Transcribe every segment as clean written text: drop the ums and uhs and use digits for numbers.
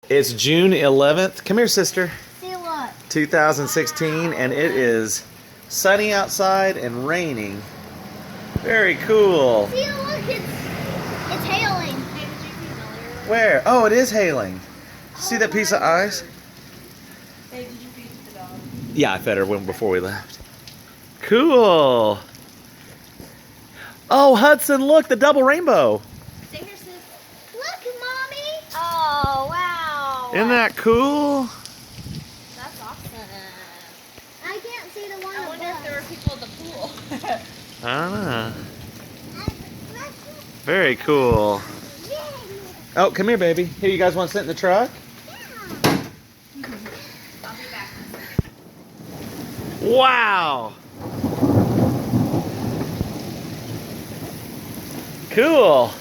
It's June 11th. Come here, sister. See what? 2016, and it is sunny outside and raining. Very cool. See, look, it's hailing. Where? Oh, it is hailing. See that piece of ice? Hey, did you feed the dog? Yeah, I fed her before we left. Cool. Oh, Hudson, look, the double rainbow. Stay here, sis. Look, Mommy. Oh, wow. Isn't that cool? That's awesome. I can't see the one I wonder if there were people at the pool. I don't know. Very cool. Oh, come here, baby. Here, you guys want to sit in the truck? I'll be back. Wow. Cool.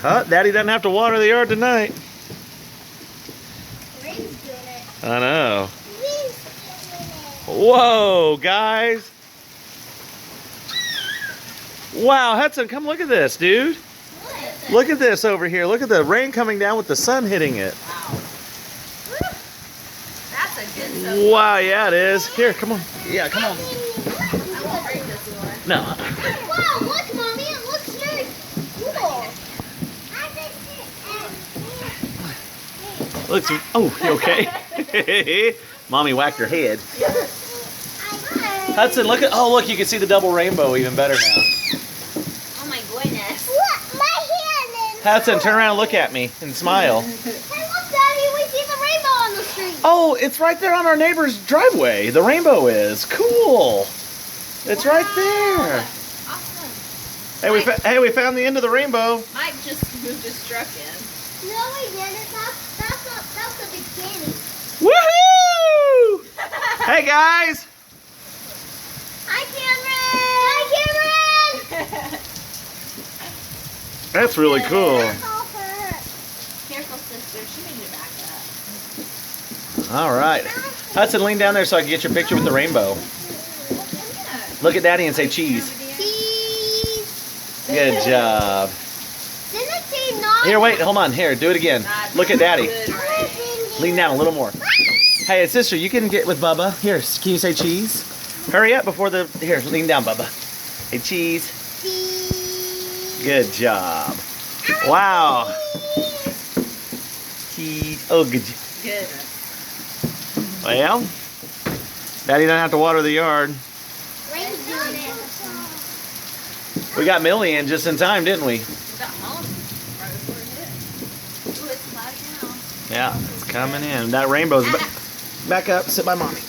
Huh? Daddy doesn't have to water the yard tonight. Ray's doing it. I know. He's doing Whoa, guys. Wow, Hudson, come look at this, dude. it. Look at this over here. Look at the rain coming down with the sun hitting it. Wow. That's a good soap. Wow, yeah, it is. Here, come on. Yeah, come on. I won't break this one. No. Wow, look, Mommy, it looks very cool. Looks. Oh, you okay? Mommy whacked her head. Hudson, look at. Oh, look, you can see the double rainbow even better now. Oh my goodness. Look, my hand is. Hudson, turn around and look at me and smile. Hey, look, Daddy, we see the rainbow on the street. Oh, it's right there on our neighbor's driveway. The rainbow is. Cool. It's right there. Awesome. Hey, we found the end of the rainbow. Mike just moved his truck in. No, we didn't. That's the beginning. Woohoo! Hey, guys. Hi, Cameron. Hi, Cameron. That's really cool. That's all for her. Careful, sister. She made you back up. All right. Hudson, lean down there so I can get your picture with the rainbow. Look at Daddy and say cheese. Cheese. Good job. Didn't it say not? Here, wait, hold on. Here, do it again. Look at Daddy. Good, right? Lean down a little more. Hey, sister, you can get with Bubba. Here, can you say cheese? Hurry up before the... Here, lean down, Bubba. Hey, cheese. Cheese. Good job. Wow. Cheese. Oh, good. Good. Well, Daddy doesn't have to water the yard. Ray's doing it. We got Millie in just in time, didn't we? We got home right before it hit. Ooh, it's cloudy now. Yeah, it's coming in. That rainbow's back up. Sit by Mommy.